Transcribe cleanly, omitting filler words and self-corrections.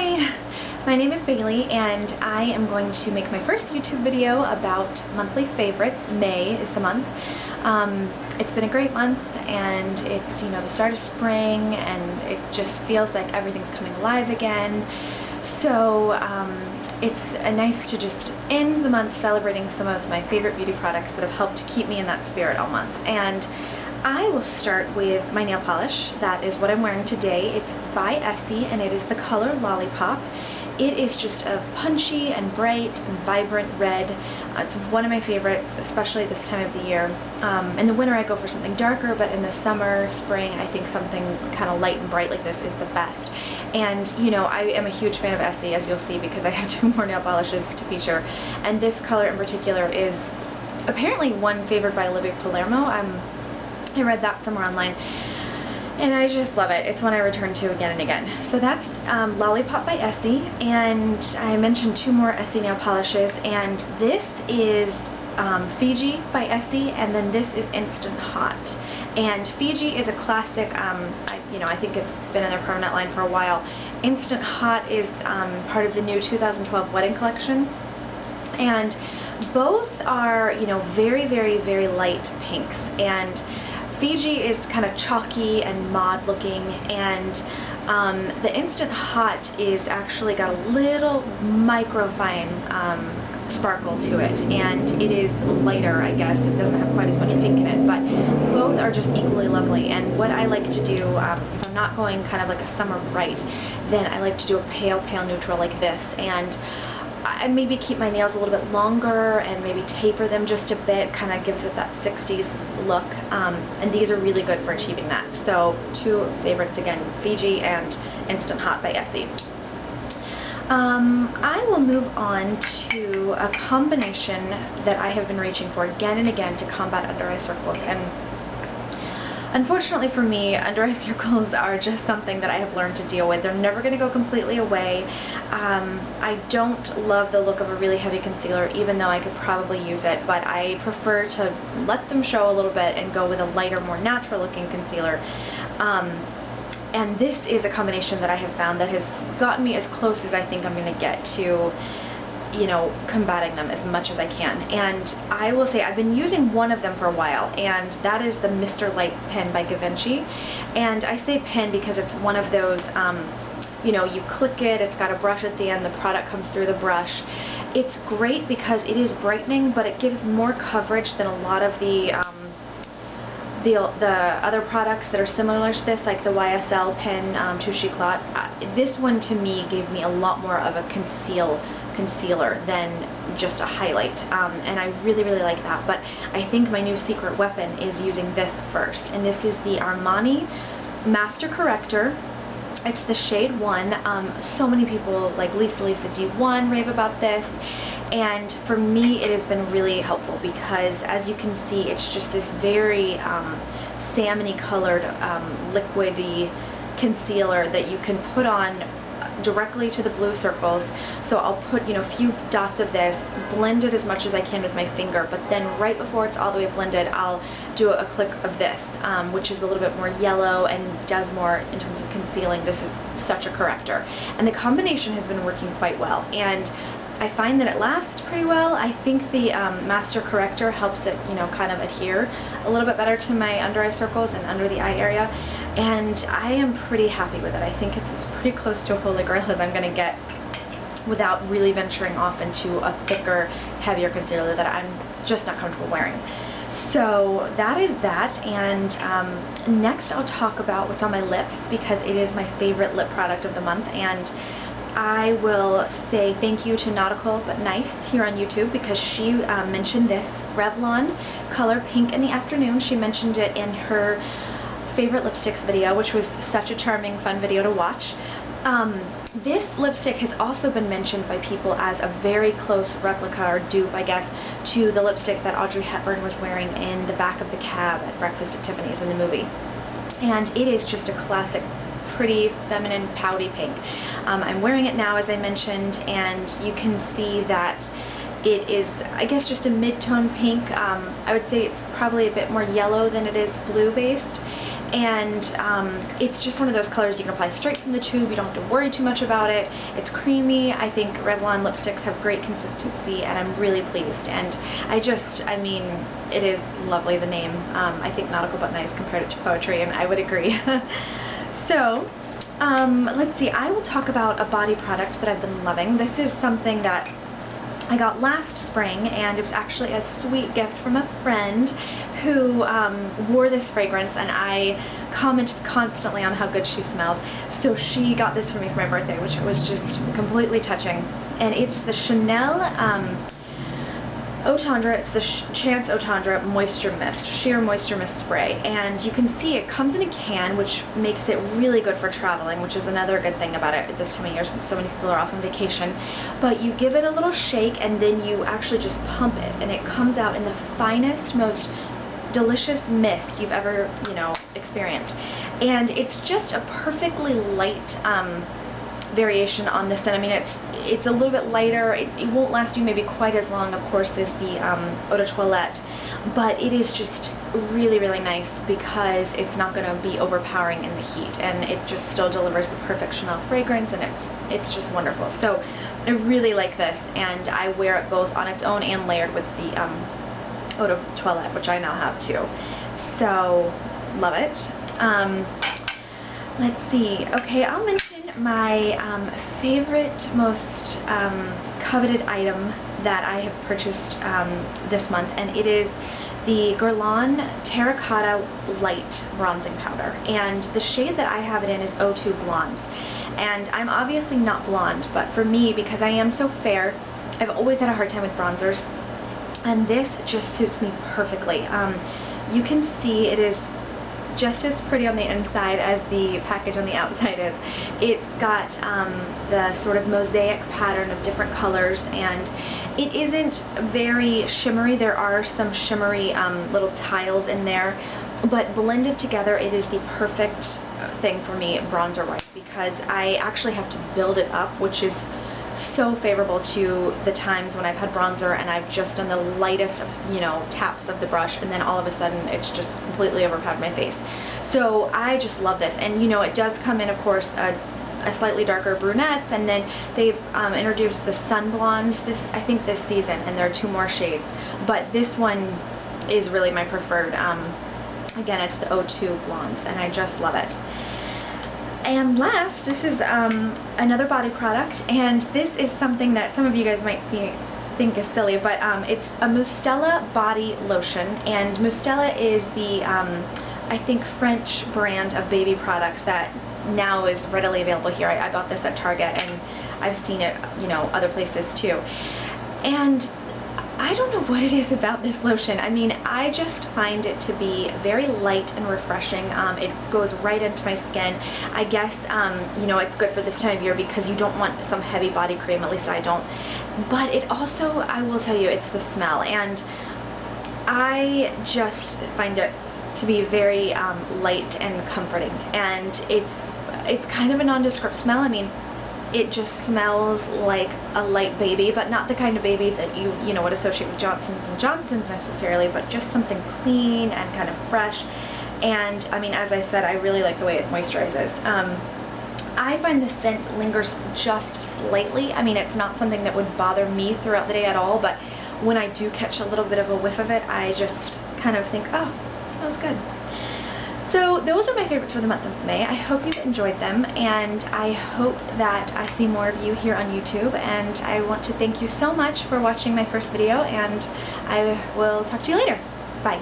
Hi, my name is Bailey and I am going to make my first YouTube video about monthly favorites. May is the month. It's been a great month and it's, the start of spring and it just feels like everything's coming alive again. So it's nice to just end the month celebrating some of my favorite beauty products that have helped to keep me in that spirit all month. And I will start with my nail polish. That is what I'm wearing today. It's by Essie and it is the color Lollipop. It is just a punchy and bright and vibrant red. It's one of my favorites, especially this time of the year. In the winter I go for something darker, but in the summer, spring, I think something kind of light and bright like this is the best. And I am a huge fan of Essie, as you'll see, because I have 2 more nail polishes to feature. And this color in particular is apparently one favored by Olivia Palermo. I read that somewhere online, and I just love it. It's one I return to again and again. So that's Lollipop by Essie, and I mentioned 2 more Essie nail polishes, and this is Fiji by Essie, and then this is Instant Hot. And Fiji is a classic, I think it's been in their permanent line for a while. Instant Hot is part of the new 2012 wedding collection, and both are, very, very, very light pinks. And Fiji is kind of chalky and mod looking, and the Instant Hot is actually got a little microfine sparkle to it, and it is lighter, I guess. It doesn't have quite as much pink in it, but both are just equally lovely. And what I like to do, if I'm not going kind of like a summer bright, then I like to do a pale, pale neutral like this. And I maybe keep my nails a little bit longer and maybe taper them just a bit, kind of gives it that 60s look, and these are really good for achieving that. So 2 favorites again, Fiji and Instant Hot by Essie. I will move on to a combination that I have been reaching for again and again to combat under eye circles. And unfortunately for me, under eye circles are just something that I have learned to deal with. They're never going to go completely away. I don't love the look of a really heavy concealer, even though I could probably use it, but I prefer to let them show a little bit and go with a lighter, more natural looking concealer. And this is a combination that I have found that has gotten me as close as I think I'm going to get to combating them as much as I can. And I will say I've been using one of them for a while, and that is the Mr. Light pen by Givenchy. And I say pen because it's one of those, you click it, it's got a brush at the end, the product comes through the brush. It's great because it is brightening, but it gives more coverage than a lot of the other products that are similar to this, like the YSL pen Touche Éclat. This one to me gave me a lot more of a concealer than just a highlight, and I really, really like that. But I think my new secret weapon is using this first, and this is the Armani Master Corrector. It's the shade 1. So many people, like Lisa D1, rave about this. And for me, it has been really helpful because, as you can see, it's just this very salmon-y colored, liquidy concealer that you can put on directly to the blue circles. So I'll put, a few dots of this, blend it as much as I can with my finger, but then right before it's all the way blended, I'll do a click of this, which is a little bit more yellow and does more in terms of concealing. This is such a corrector. And the combination has been working quite well. And I find that it lasts pretty well. I think the Master Corrector helps it, kind of adhere a little bit better to my under eye circles and under the eye area. And I am pretty happy with it. I think it's pretty close to a holy grail that I'm going to get without really venturing off into a thicker, heavier concealer that I'm just not comfortable wearing. So that is that, and next I'll talk about what's on my lips, because it is my favorite lip product of the month. And I will say thank you to Nautical But Nice here on YouTube, because she mentioned this Revlon color Pink in the Afternoon. She mentioned it in her favorite lipsticks video, which was such a charming, fun video to watch. This lipstick has also been mentioned by people as a very close replica, or dupe, I guess, to the lipstick that Audrey Hepburn was wearing in the back of the cab at Breakfast at Tiffany's in the movie. And it is just a classic, pretty, feminine, pouty pink. I'm wearing it now, as I mentioned, and you can see that it is, I guess, just a mid-tone pink. I would say it's probably a bit more yellow than it is blue-based. and it's just one of those colors you can apply straight from the tube. You don't have to worry too much about it. It's creamy. I think Revlon lipsticks have great consistency, and I'm really pleased. And I mean, it is lovely, the name. I think Nautical But Nice compared it to poetry, and I would agree. So, let's see, I will talk about a body product that I've been loving. This is something that I got last spring, and it was actually a sweet gift from a friend who wore this fragrance, and I commented constantly on how good she smelled. So she got this for me for my birthday, which was just completely touching. And it's the Chanel Eau Tendre. It's the Chance Eau Tendre Moisture Mist, Sheer Moisture Mist Spray. And you can see it comes in a can, which makes it really good for traveling, which is another good thing about it at this time of year since so many people are off on vacation. But you give it a little shake, and then you actually just pump it, and it comes out in the finest, most delicious mist you've ever, experienced. And it's just a perfectly light variation on the scent. I mean, it's a little bit lighter. It won't last you maybe quite as long, of course, as the Eau de Toilette, but it is just really, really nice because it's not going to be overpowering in the heat, and it just still delivers the perfect Chanel fragrance, and it's just wonderful. So I really like this, and I wear it both on its own and layered with the Eau de Toilette, which I now have too. So love it. Let's see. Okay, I'll mention my favorite, most coveted item that I have purchased this month, and it is the Guerlain Terracotta Light Bronzing Powder. And the shade that I have it in is 02 Blondes. And I'm obviously not blonde, but for me, because I am so fair, I've always had a hard time with bronzers, and this just suits me perfectly. You can see it is just as pretty on the inside as the package on the outside is. It's got the sort of mosaic pattern of different colors, and it isn't very shimmery. There are some shimmery little tiles in there, but blended together it is the perfect thing for me bronzer-wise, because I actually have to build it up, which is so favorable to the times when I've had bronzer and I've just done the lightest of, taps of the brush, and then all of a sudden it's just completely overpowered my face. So I just love this. And it does come in, of course, a slightly darker brunettes, and then they've introduced the Sun Blondes I think this season, and there are 2 more shades, but this one is really my preferred. Again, it's the 02 Blondes, and I just love it. And last, this is another body product, and this is something that some of you guys might think is silly, but it's a Mustela body lotion, and Mustela is the, I think, French brand of baby products that now is readily available here. I bought this at Target, and I've seen it, other places too. And I don't know what it is about this lotion. I mean, I just find it to be very light and refreshing. It goes right into my skin. I guess, it's good for this time of year because you don't want some heavy body cream, at least I don't. But it also, I will tell you, it's the smell. And I just find it to be very light and comforting. And it's kind of a nondescript smell. I mean, it just smells like a light baby, but not the kind of baby that you would associate with Johnson's & Johnson's necessarily, but just something clean and kind of fresh. And I mean, as I said, I really like the way it moisturizes. I find the scent lingers just slightly. I mean, it's not something that would bother me throughout the day at all, but when I do catch a little bit of a whiff of it, I just kind of think, oh, that was good. So those are my favorites for the month of May. I hope you enjoyed them, and I hope that I see more of you here on YouTube, and I want to thank you so much for watching my first video, and I will talk to you later. Bye.